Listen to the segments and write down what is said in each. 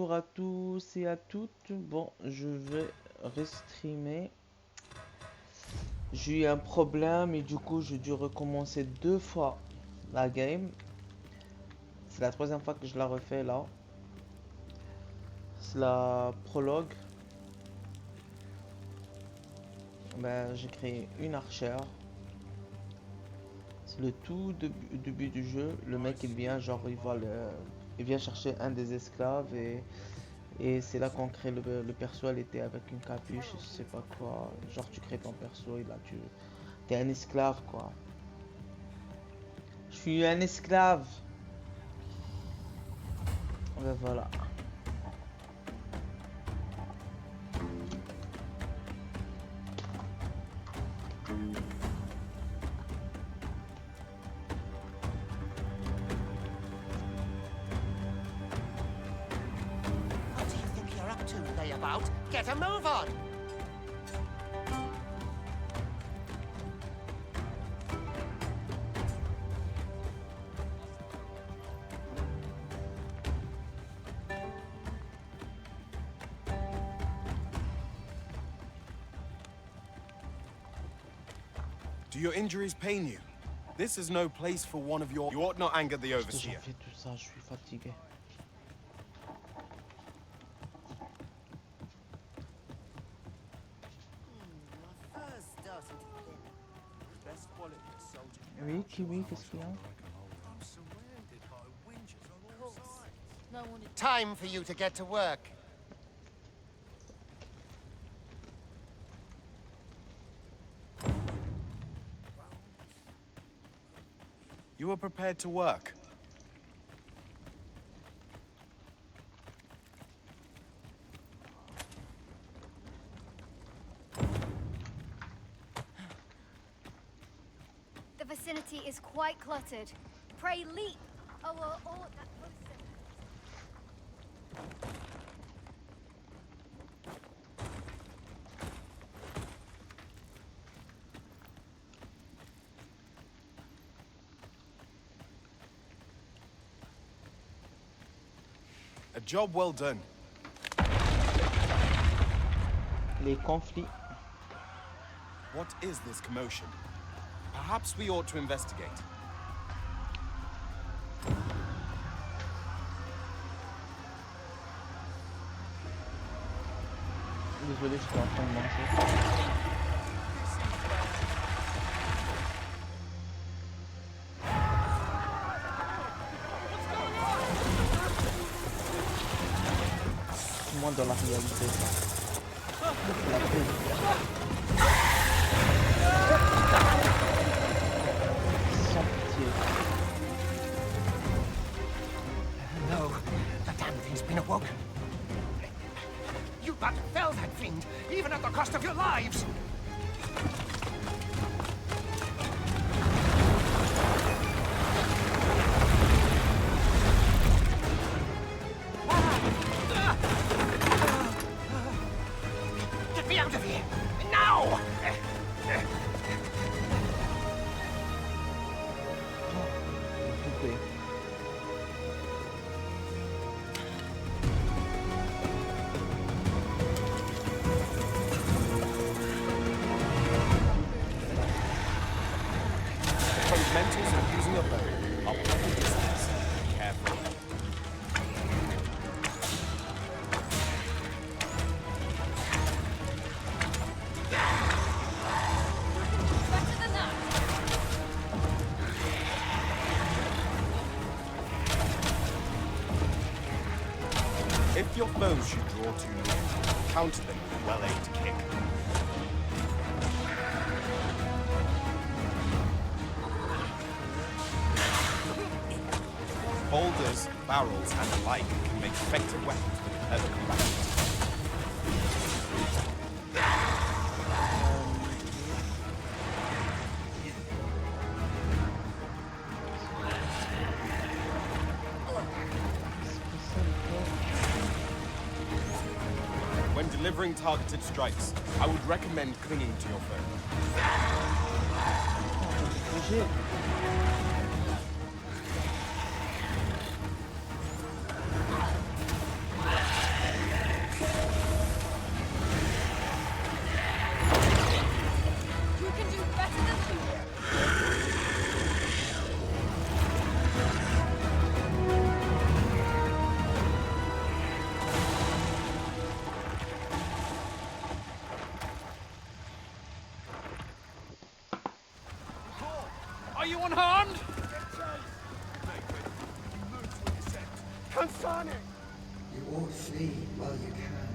Bonjour à tous et à toutes. Bon, je vais restreamer. J'ai eu un problème et du coup j'ai dû recommencer 2 fois la game. C'est la troisième fois que je la refais là. C'est la prologue. Ben, j'ai créé une archère. C'est le tout début du jeu. Le mec il vient, genre il vient chercher un des esclaves et c'est là qu'on crée le perso. Elle était avec une capuche, je sais pas quoi. Genre tu crées ton perso et là t'es un esclave quoi. Je suis un esclave. Ben voilà. What do you think you're up to, layabout? Get a move on! Do your injuries pain you? This is no place for one of your... You ought not anger the J'ai déjà overseer. fait tout ça, je suis fatigué. Oui, Kiwi, qu'est-ce qu'il y a? Time for you to get to work. You are prepared to work. The vicinity is quite cluttered. Pray leap! Oh, that person. A job well done. Les conflits. What is this commotion? Perhaps we ought to investigate. Désolé, j'étais en train de manger. Moi dans la réalité. La paix. Sans pitié. No, the damn thing's been awoken. You but fell that fiend, even at the cost of your lives! Get me out of here! Now! Coupé. The fundamentals of using a bow are proper distance. Careful. Better than that! If your foes should draw too near, counter them with a well-aimed kick. Boulders, barrels, and the like can make effective weapons with other combatants. When delivering targeted strikes, I would recommend clinging to your foe. Bouger. unharmed? Consane! You ought flee while you can.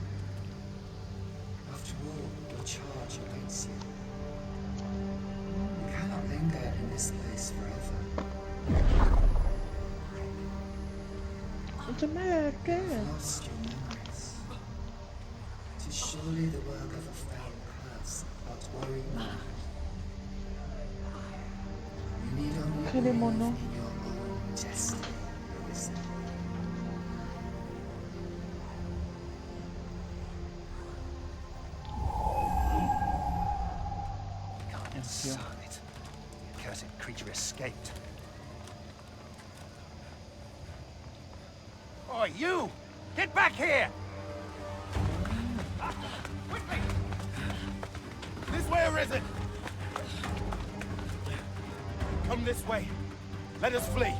After all, your charge awaits you. You cannot linger in this place forever. It's American. You've lost your memories. It is surely the work of a foul curse, but worry not. You need only Quel est mon believe nom? in your own destiny, Arisen. Can't sign it. The accursed creature escaped. Oi, you! Get back here! Quickly! This way, Arisen! Come this way. Let us flee.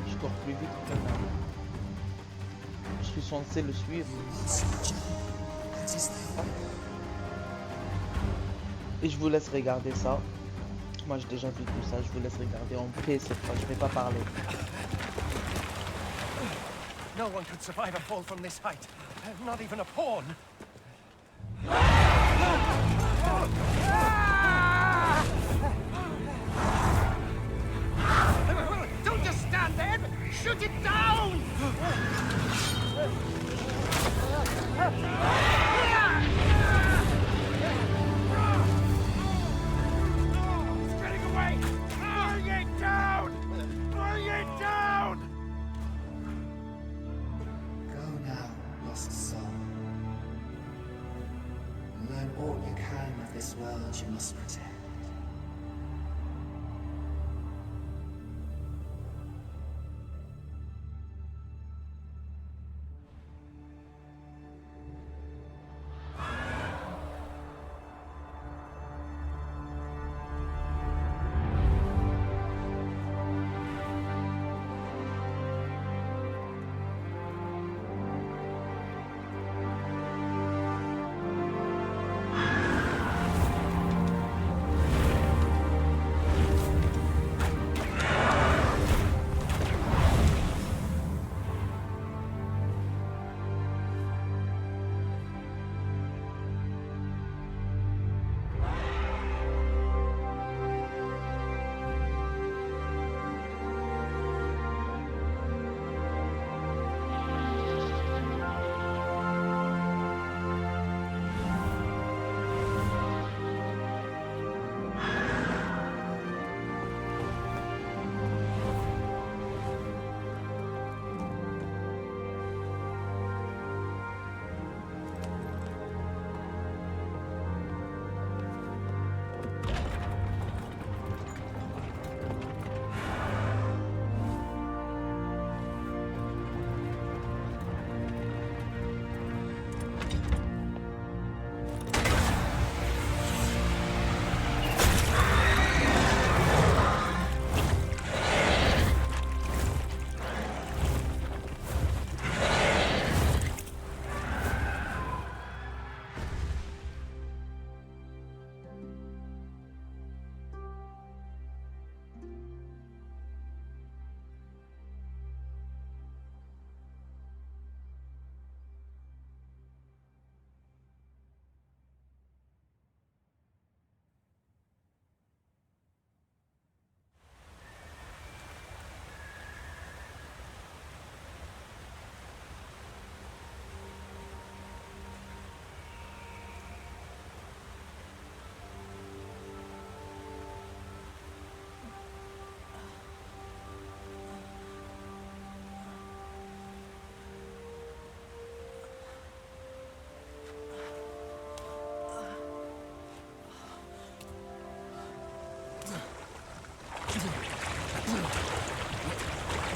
Je cours plus vite que la main. Je suis censé le suivre. That is the hope. Et je vous laisse regarder ça. Moi j'ai déjà vu tout ça, je vous laisse regarder en paix cette fois, je vais pas parler. No one could survive a fall from this height. Not even a pawn. Don't just stand there! Shoot it down! It's getting away! Bring it down! Bring it down! Go now, lost soul. Learn all you can of this world you must protect.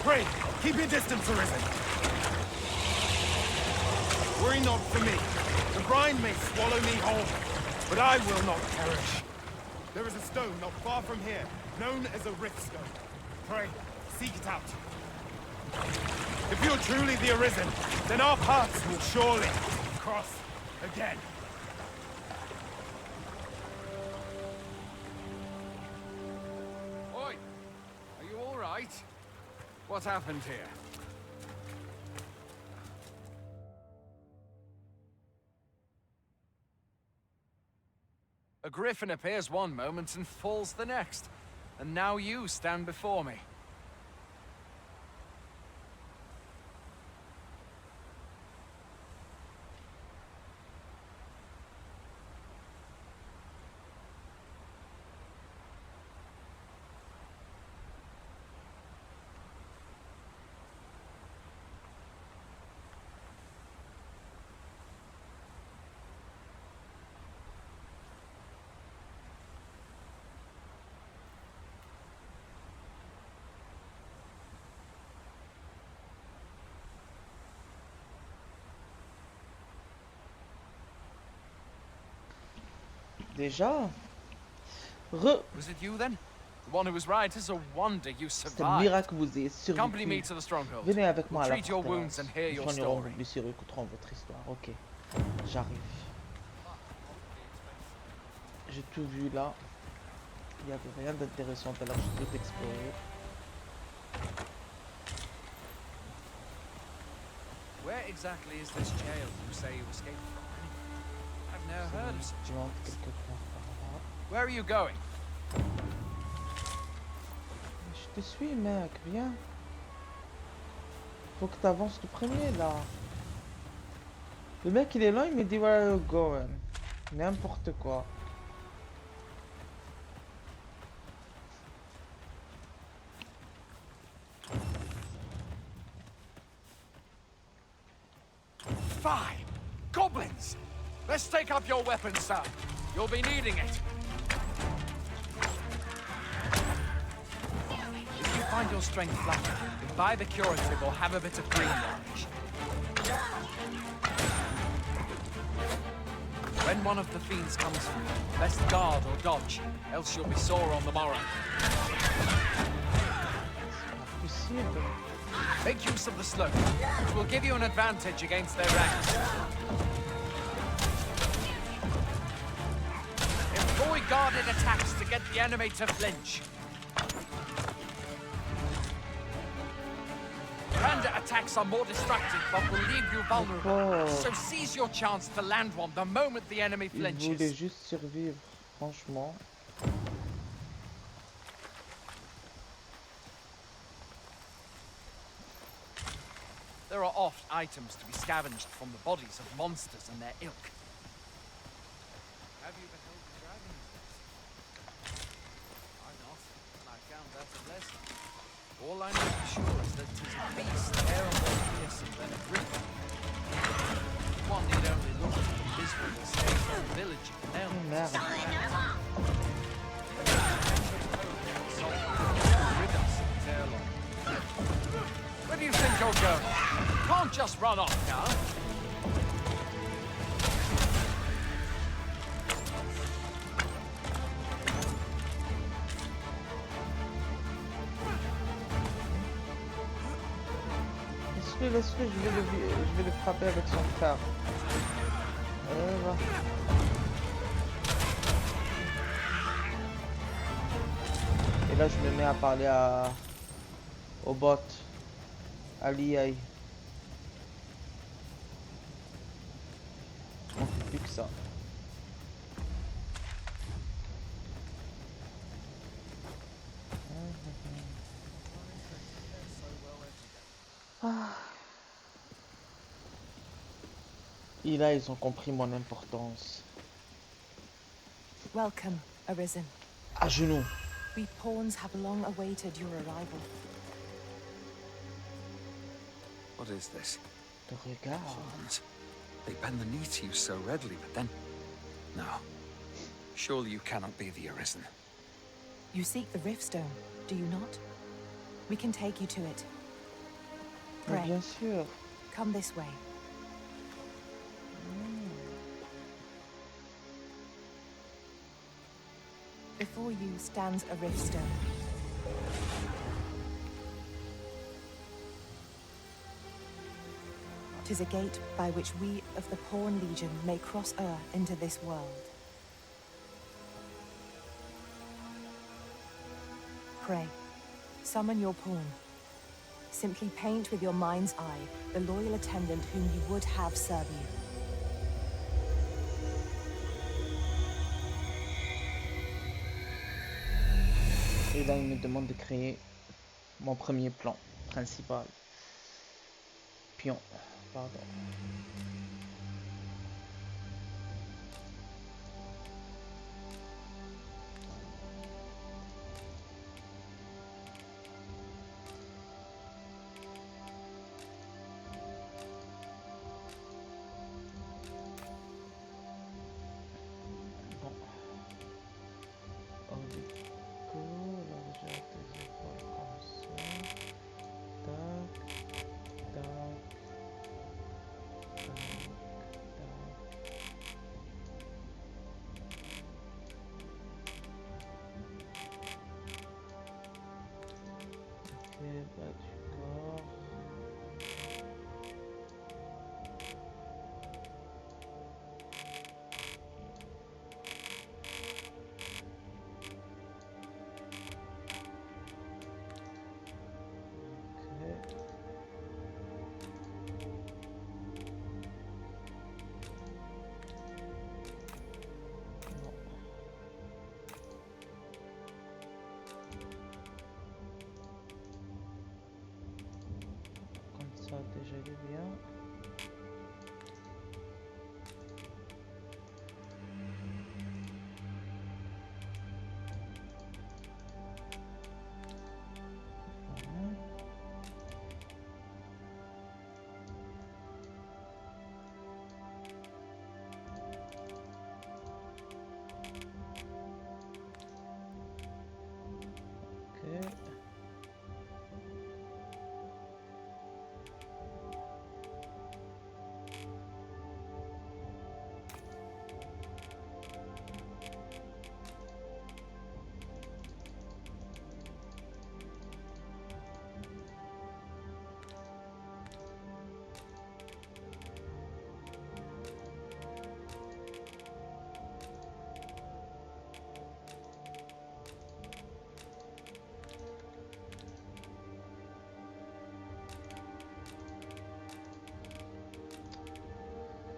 Pray, keep your distance, Arisen. Worry not for me. The brine may swallow me whole, but I will not perish. There is a stone not far from here, known as a rift stone. Pray, seek it out. If you're truly the Arisen, then our paths will surely cross again. What happened here? A griffin appears one moment and falls the next. And now you stand before me. Déjà? Was it you then? The one who was right? It's a wonder you C'est un survived. miracle que vous ayez Accompany me survécu. to the stronghold. Venez avec moi We'll à la treat your wounds forteresse. and hear Nous your soignerons vos story. blessures et écouterons votre histoire. Ok, j'arrive. J'ai tout vu là. Il n'y avait rien d'intéressant alors je peux explorer. Where exactly is this jail you say you escaped from? I've never heard of such Je a monte place. quelque part par là. Where are you going? Je te suis mec, viens. Faut que tu avances le premier là. Le mec il est là, il me dit where are you going? N'importe quoi. Fine! Goblins! Let's take up your weapons, sir. You'll be needing it. If you find your strength lacking, then buy the curative or have a bit of green orange. When one of the fiends comes for you, best guard or dodge, else you'll be sore on the morrow. Possible. Make use of the slope, which will give you an advantage against their ranks. Employ guarded attacks to get the enemy to flinch. Random attacks are more destructive, but will leave you vulnerable. So seize your chance to land one the moment the enemy Il voulait flinches. juste survivre, franchement. There are oft items to be scavenged from the bodies of monsters and their ilk. Have you beheld the dragon? I not, and I count that a blessing. All I know for sure is that 'tis a beast e'er more fearsome than a griffin. One need only look at the miserable state of the village and know. Oh merde. Rid us ere long. Where do you think you're going? You can't just run off now. Laisse-le, je vais le frapper avec son frère. Va. Et là, je me mets à parler au bot, à l'IA. On fait plus que ça. Et là, ils ont compris mon importance. Welcome, Arisen. À genoux. We pawns have long awaited your arrival. What is this? Te regarde. Pawns. They bend the knee to you so readily, but then... No. Surely you cannot be the Arisen. You seek the Riftstone, do you not? We can take you to it. Mais Pray, bien sûr. come this way. Before you stands a Riftstone. Tis a gate by which we of the Pawn Legion may cross into this world. Pray, summon your pawn. Simply paint with your mind's eye the loyal attendant whom you would have serve you. Et là, il me demande de créer mon premier plan principal. Pion, pardon. Déjà il est bien. Ok.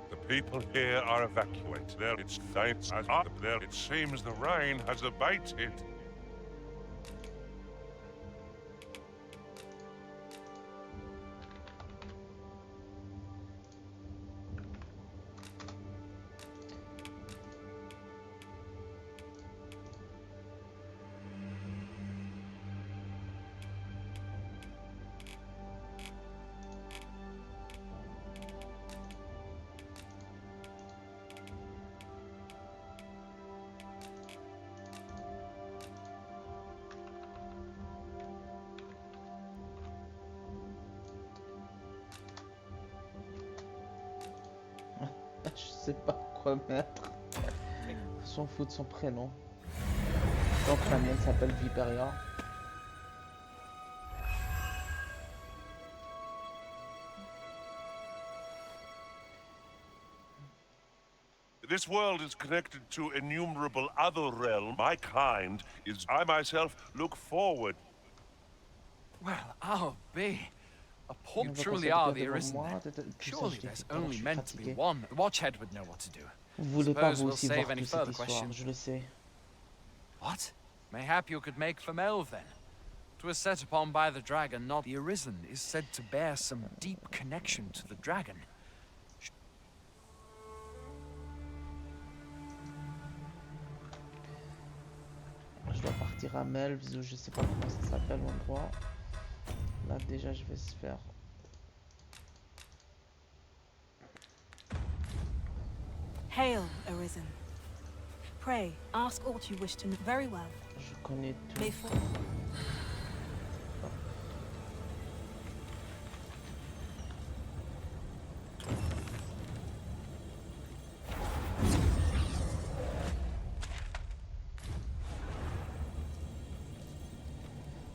The people here are evacuated. There it's thanks as up there. It seems the rain has abated. Je sais pas quoi mettre. On s'en fout de son prénom. Donc la mienne s'appelle Viperia. This world is connected to innumerable other realms. My kind is I myself look forward. Well, I'll be. A port truly are there, isn't there? Surely there's only meant to be one. The Watchhead would know what to do. Vous voulez pas Suppose vous we'll aussi save voir any toute cette further histoire, questions. je le sais. What? Mayhap you could make for Melve then. 'Twas set upon by the dragon, not the Arisen, is said to bear some deep connection to the dragon. Je dois partir à Melves ou je sais pas comment ça s'appelle l'endroit. Là déjà je vais se faire. Hail, Arisen. Pray, ask aught you wish to know. Very well. Je connais tout. May for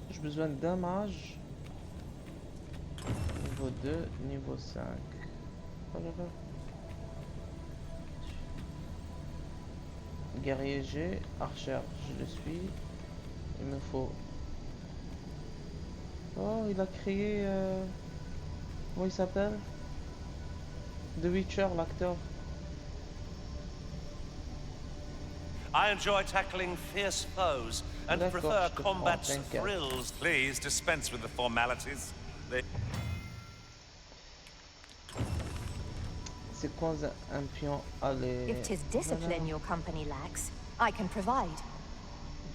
J'ai besoin d'un mage. Niveau 2, niveau 5. Oh là là. Guerrier G, archer, je le suis. Il me faut. Oh, il a créé... Comment il s'appelle? The Witcher, l'acteur. I enjoy tackling fierce foes and D'accord, prefer je te prends, combat's t'inquiète. thrills. Please dispense with the formalities. C'est quoi un pion? Allez. If 'tis discipline your company lacks, I can provide.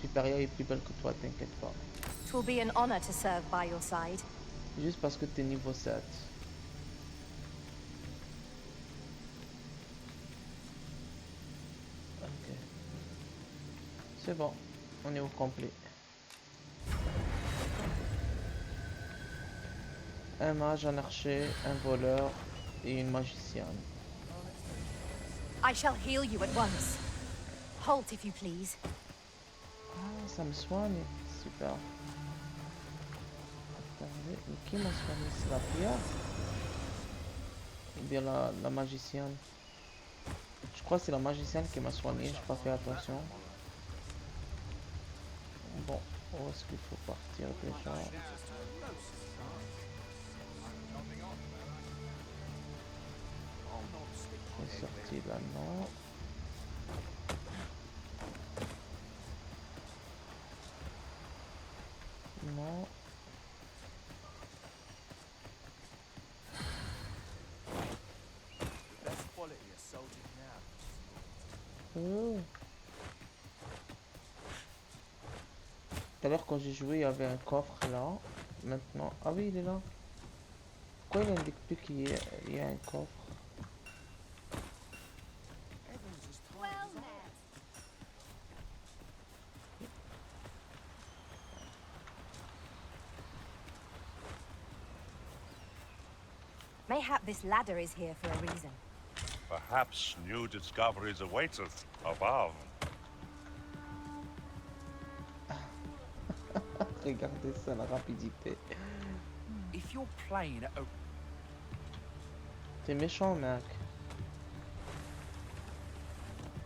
Viperia est plus belle que toi, t'inquiète pas. 'Twill be an honor to serve by your side. Juste parce que t'es niveau 7. Ok. C'est bon, on est au complet. Un mage, un archer, un voleur et une magicienne. I shall heal you at once. Halt, if you please. Ah, ça me soigne. Super. Attendez, mais qui m'a soigné? C'est la prière? Ou bien la magicienne? Je crois que c'est la magicienne qui m'a soigné, j'ai pas fait attention. Bon, où est-ce qu'il faut partir déjà? J'ai sorti là, non. Non. Oh. Tout à l'heure quand j'ai joué il y avait un coffre là. Maintenant. Ah oui il est là. Pourquoi il indique plus qu'il y a un coffre? Well met. Mayhap this ladder is here for a reason. Perhaps new discoveries await us above. Regardez ça, la rapidité. If you're playing at a T'es méchant mec.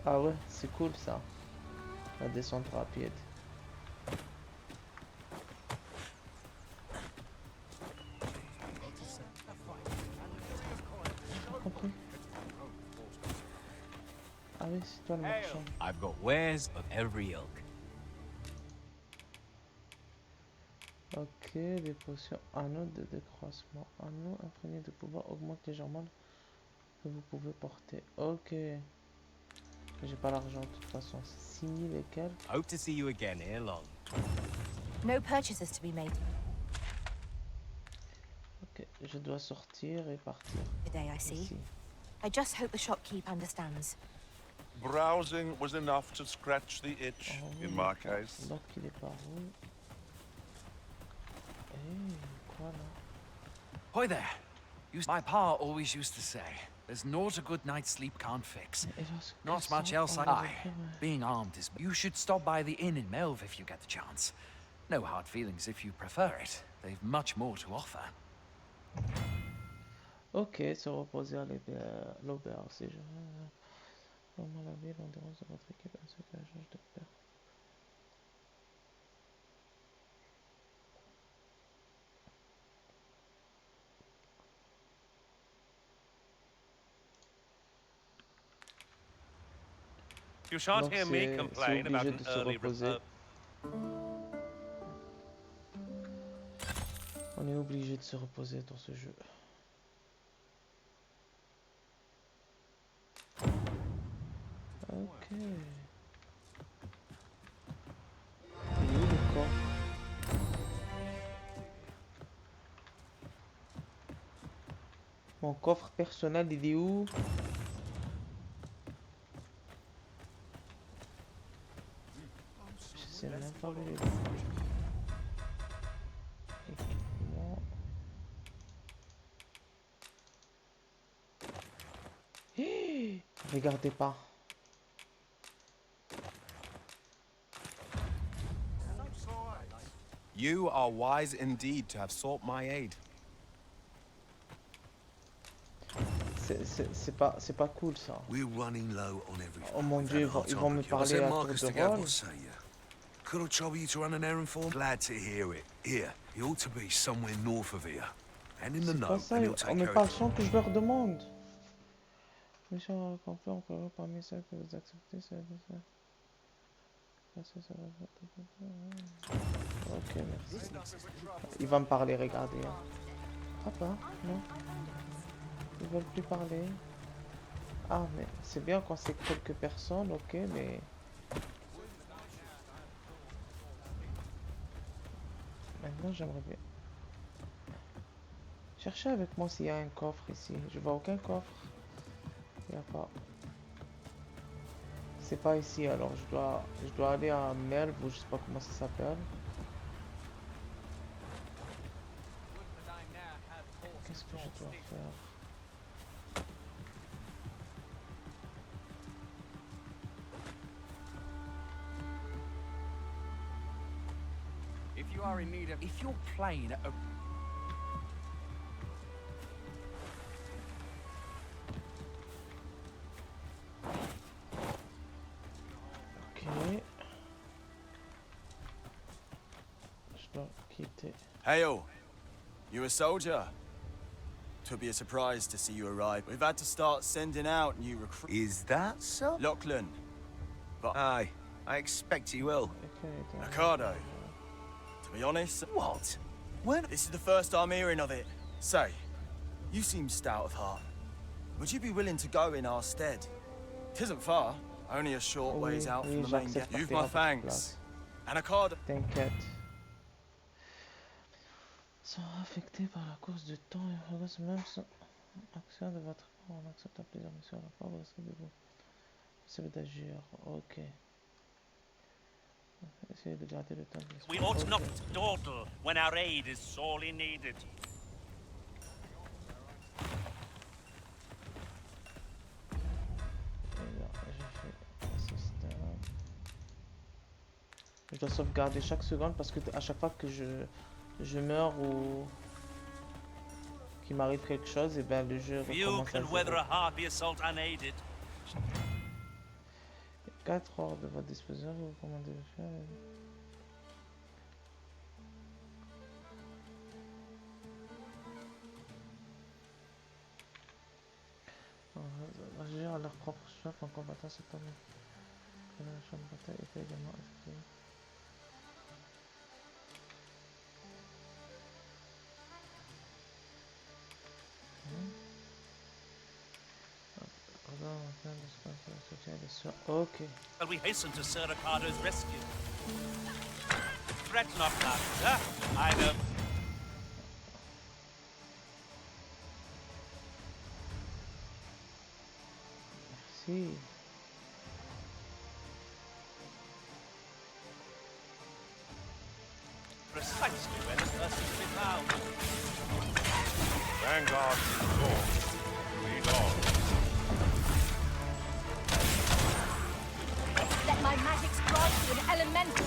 Ah ouais, c'est cool ça. La descente rapide. J'ai compris. Ah oui, c'est toi le marchand. I've got wares of every ilk. Ok, des potions anneaux de décroissement. Anneaux imprégnés de pouvoir augmentent légèrement que vous pouvez porter. Ok. J'ai pas l'argent de toute façon. 6000 et quelques. Hope to see you again ere long. No purchases to be made Ok, je dois sortir et partir. today, I see. Ici. I just hope the shopkeep understands. Browsing was enough to scratch the itch, Oh, in my case. donc il est par où? Eh, quoi là? Hoy there. My pa always used to say, there's naught a good night's sleep can't fix. Et lorsque Not ça, much else on I... le Aye, retrouve, being armed is... You should stop by the inn in Melve if you get the chance. No hard feelings if you prefer it. They've much more to offer. Ok, se reposer à l'auberge. Si je vraiment la ville, on dérange de votre équipe ainsi que la charge de père. You shan't Donc hear me c'est complain about obligé an de se early reposer. On est obligé de se reposer dans ce jeu. Ok. Il est où le corps? Mon coffre personnel, il est où? Je sais même pas où il est. Équipement. Hé, regardez pas. You are wise indeed to have sought my aid. C'est pas cool ça. We're running low on everything. Oh mon dieu, ils vont me parler à tour de rôle. Could I trouble you to run an errand for me? Glad to hear it. Here, He ought to be somewhere north of here. And in the C'est pas know, ça, and he'll on take me care parle of sans que je leur demande. Mission accomplie, on peut parmi celles que vous acceptez, c'est ça. Ok, merci. Il va me parler, regardez. Hein. Ah pas, non. Ils veulent plus parler. Ah, mais c'est bien quand c'est quelques personnes, ok, mais... Maintenant, j'aimerais bien... Cherchez avec moi s'il y a un coffre ici. Je vois aucun coffre. Il n'y a pas. C'est pas ici, alors je dois aller à Melv ou je sais pas comment ça s'appelle. Qu'est-ce que je dois faire? If you are in need of, if you're playing at a Ok. Je dois quitter. Hail! You a soldier? Twould be a surprise to see you arrive. We've had to start sending out new recruits. Is that so? Lachlan. But Aye, I expect he will. Ricardo. To be honest... What? When? This is the first I'm hearing of it. Say, you seem stout of heart. Would you be willing to go in our stead? 'Tisn't far. Only a short ways out from the main gate. You've my thanks. And Ricardo... T'inquiète. Sont affectés par la course du temps et regrette même son action de votre part en acceptant plusieurs missions à la fois. Vous risquez de vous... Essayez d'agir. Ok. Essayez de garder le temps. We ought not dawdle when our aid is sorely needed. Je dois sauvegarder chaque seconde parce que à chaque fois que je meurs ou qu'il m'arrive quelque chose, et ben le jeu Few recommence à can weather zéro. a harpy assault unaided. 4 heures de votre disposition, vous commandez le faire. Agir à leur propre chef en combattant cet homme. La champ de bataille était également effectuée. Ok. Shall we hasten to Sir Ricardo's rescue? Fret not, master. I know. Merci. Precisely where this person to be found. Vanguard before. Lead on. Let my magic strike you an elemental.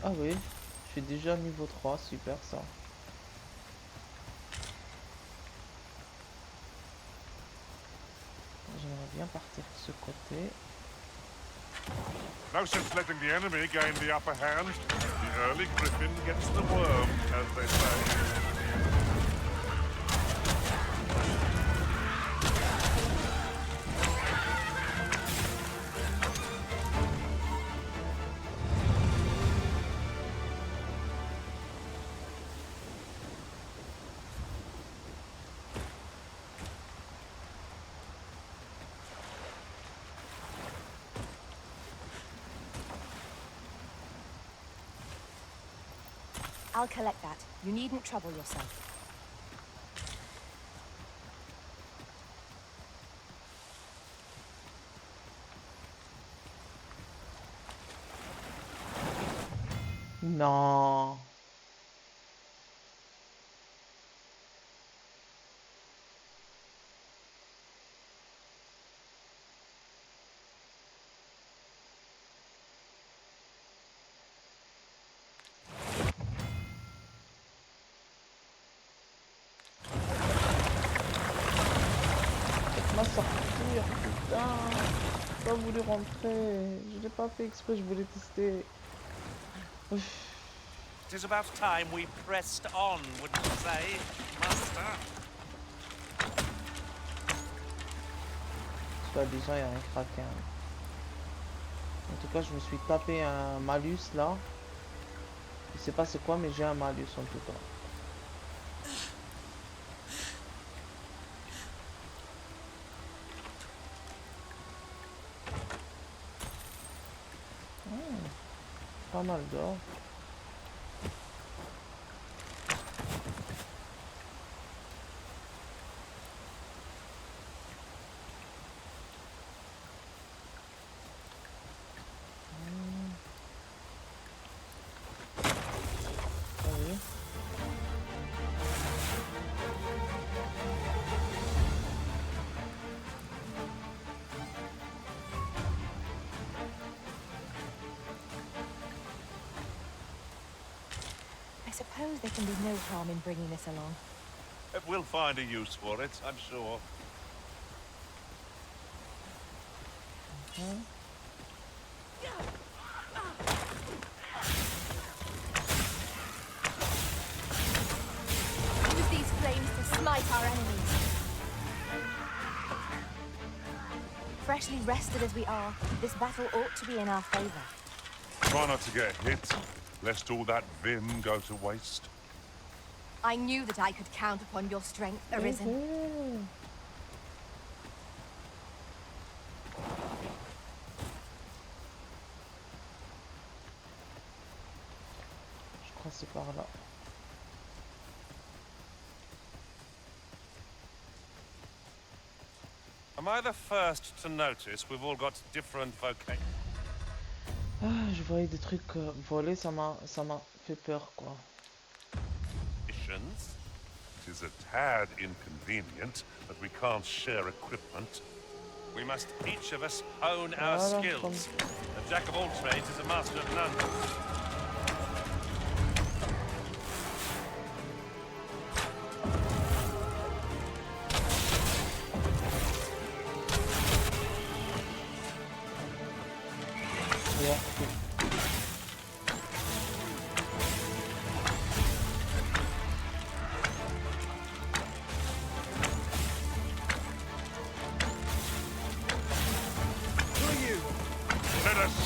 Ah oui, je suis déjà niveau 3, super ça. J'aimerais bien partir de ce côté. No sense letting the enemy gain the upper hand. The early griffin gets the worm, as they say. I'll collect that. You needn't trouble yourself. Non. Faites-moi sortir, putain. pas voulu rentrer. Je l'ai pas fait exprès, je voulais tester. It is about time we pressed on, wouldn't you say, Master? Soi-disant, il y a un kraken. En tout cas, je me suis tapé un malus là. Je sais pas c'est quoi, mais j'ai un malus en tout cas. Pas mal d'or. I suppose there can be no harm in bringing this along. We'll find a use for it, I'm sure. Use these flames to smite our enemies. Freshly rested as we are, this battle ought to be in our favor. Try not to get hit, lest all that vim go to waste. I knew that I could count upon your strength, Arisen. Je crois que c'est par là. Am I the first to notice we've all got different vocations? Ah, je voyais des trucs voler, ça m'a fait peur quoi. It is a tad inconvenient that we can't share equipment. We must each of us hone our skills. A jack of all trades is a master of none.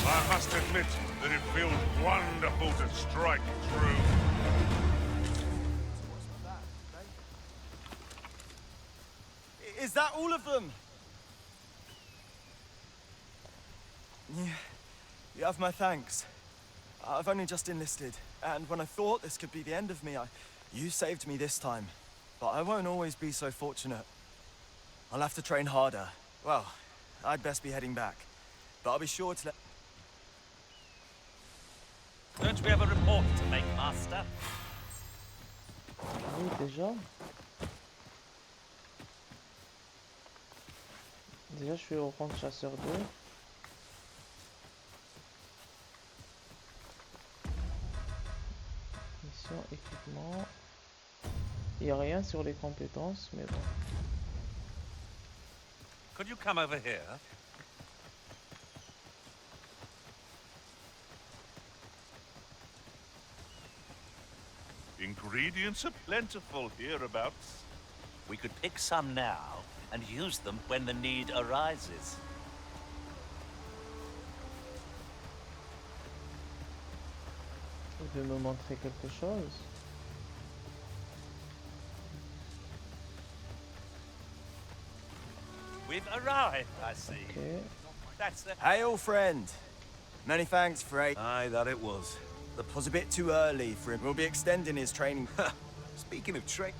I must admit that it feels wonderful to strike true. Is that all of them? You have my thanks. I've only just enlisted, and when I thought this could be the end of me, you saved me this time. But I won't always be so fortunate. I'll have to train harder. Well, I'd best be heading back. But I'll be sure to let... Don't we have a report to make, Master? Oui, déjà. Déjà, je suis au rang de chasseur 2. Mission, équipement. Il n'y a rien sur les compétences, mais bon. Could you come over here? Ingredients are plentiful hereabouts. We could pick some now and use them when the need arises. Il veut me montrer quelque chose. We've arrived, I see. Okay. That's the... Hail, friend. Many thanks for aid. Aye, that it was. It was a bit too early for him. We'll be extending his training. Speaking of train...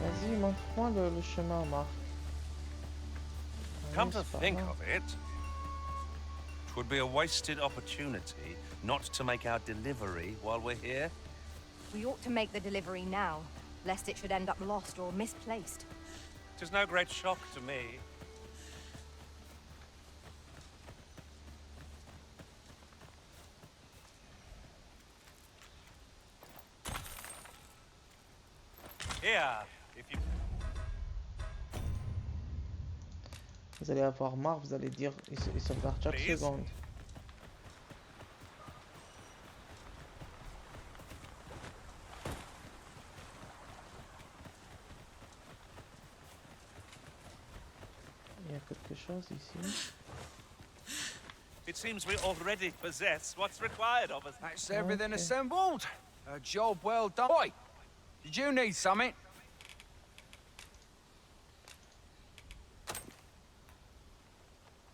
Vas-y, montre-moi le chemin, Marc. Come to think of it, it would be a wasted opportunity not to make our delivery while we're here. We ought to make the delivery now. lest it should end up lost or misplaced. Tis no great shock to me. Here, if you... Vous allez avoir marre, vous allez dire, il sauvegarde chaque Please. seconde. Il y a quelque chose ici. It seems we already possess what's required of us. That's everything assembled. A job well done. Oi! Did you need something?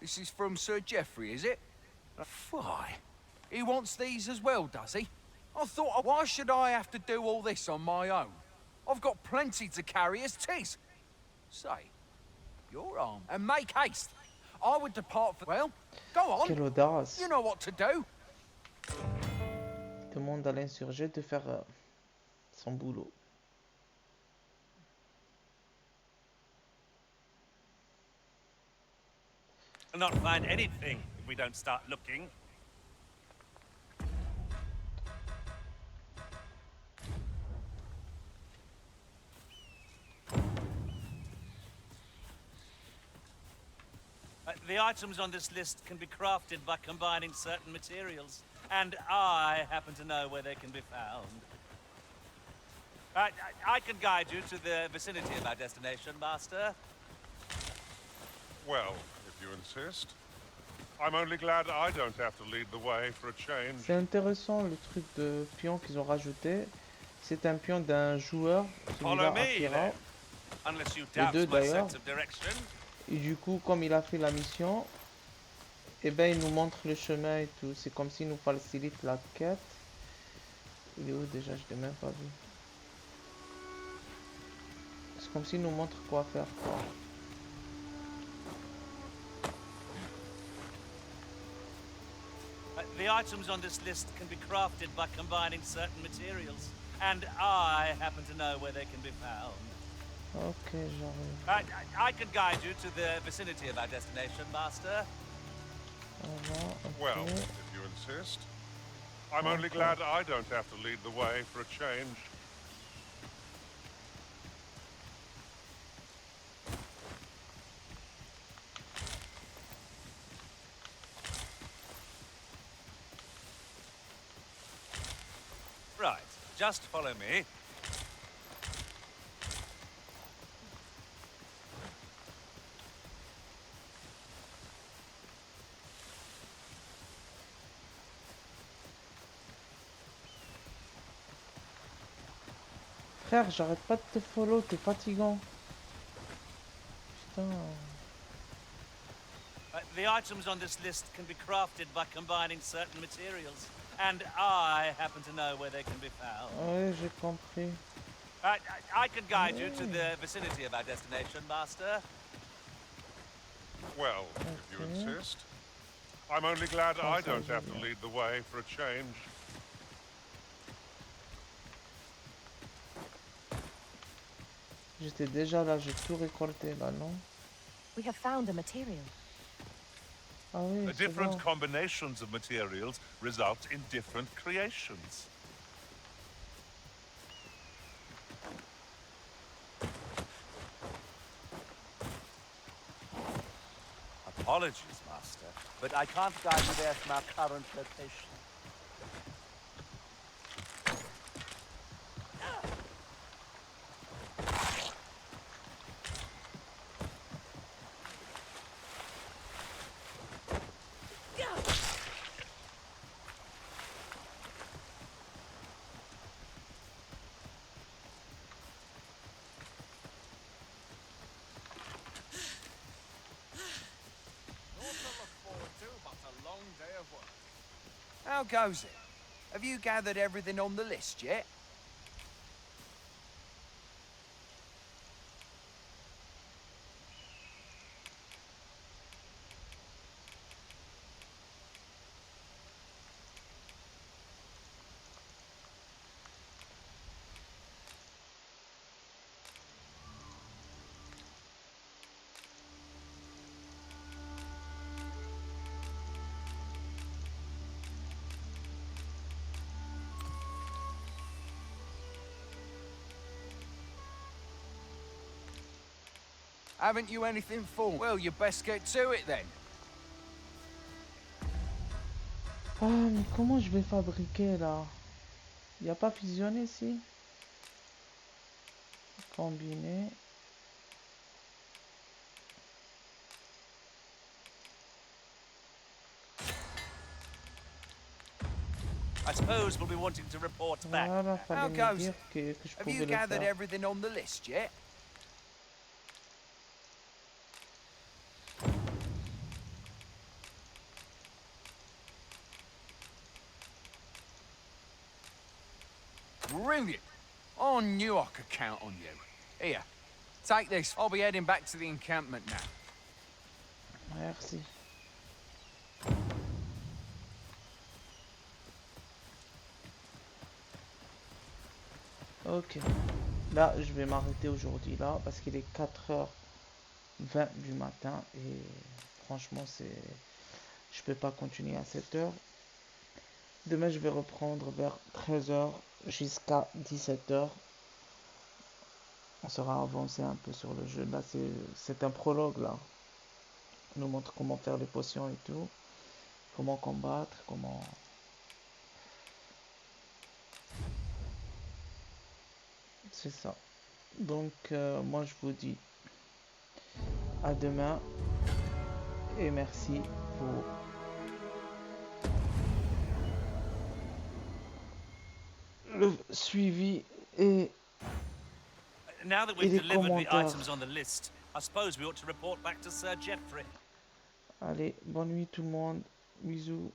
This is from Sir Geoffrey, is it? Why? He wants these as well, does he? I thought, why should I have to do all this on my own? I've got plenty to carry as tis. Say, your arm, and make haste. I would depart for... Well, go on. Quelle audace. You know what to do. Il demande à l'insurgé de faire son boulot. We'll not find anything if we don't start looking. The items on this list can be crafted by combining certain materials, and I happen to know where they can be found. I can guide you to the vicinity of our destination, Master. Well, if you insist. I'm only glad I don't have to lead the way for a change. C'est intéressant le truc de pion qu'ils ont rajouté. C'est un pion d'un joueur, celui-là Akira. Unless you Les doubt deux my d'ailleurs. sense of direction. Et du coup, comme il a fait la mission, et ben il nous montre le chemin et tout. C'est comme s'il nous facilite la quête. Il est où déjà? Je l'ai même pas vu. C'est comme s'il nous montre quoi faire. Quoi. The items on this list can be crafted by combining certain materials, and I happen to know where they can be found. Ok, j'arrive. I can guide you to the vicinity of our destination, Master. Well, if you insist. I'm only glad I don't have to lead the way for a change. Right, just follow me. Frère, j'arrête pas de te follow, t'es fatigant. Putain. The items on this list can be crafted by combining certain materials, and I happen to know where they can be found. Ouais, j'ai compris. I can guide you to the vicinity of our destination, Master. Well, if you insist. I'm only glad I don't have to lead the way for a change. J'étais déjà là, j'ai tout récolté là, non? We have found a material. Ah oui, The c'est different bon. combinations of materials result in different creations. Apologies, Master, but I can't guide you there from our current location. How goes it? Have you gathered everything on the list yet? Haven't you anything for me? Well, you best get to it then. Ah, mais comment je vais fabriquer là? Il n'y a pas fusionné ici? Combiner. I suppose we'll be wanting to report back. Voilà, How fallait me goes dire it? que je Have pouvais you le gathered faire. everything on the list yet? Brilliant. I knew I could count on you. Here, take this. I'll be heading back to the encampment now. Merci. Ok. Là, je vais m'arrêter aujourd'hui là parce qu'il est 4h20 du matin et franchement, je peux pas continuer à 7h. Demain, je vais reprendre vers 13h jusqu'à 17h. On sera avancé un peu sur le jeu. Là, c'est un prologue là. On nous montre comment faire les potions et tout. Comment combattre, comment... C'est ça. Donc, moi, je vous dis à demain. Et merci pour le suivi et Now that et we've les delivered the commentaires. items on the list, I suppose we ought to report back to Sir Geoffrey. Allez, bonne nuit tout le monde. Bisous.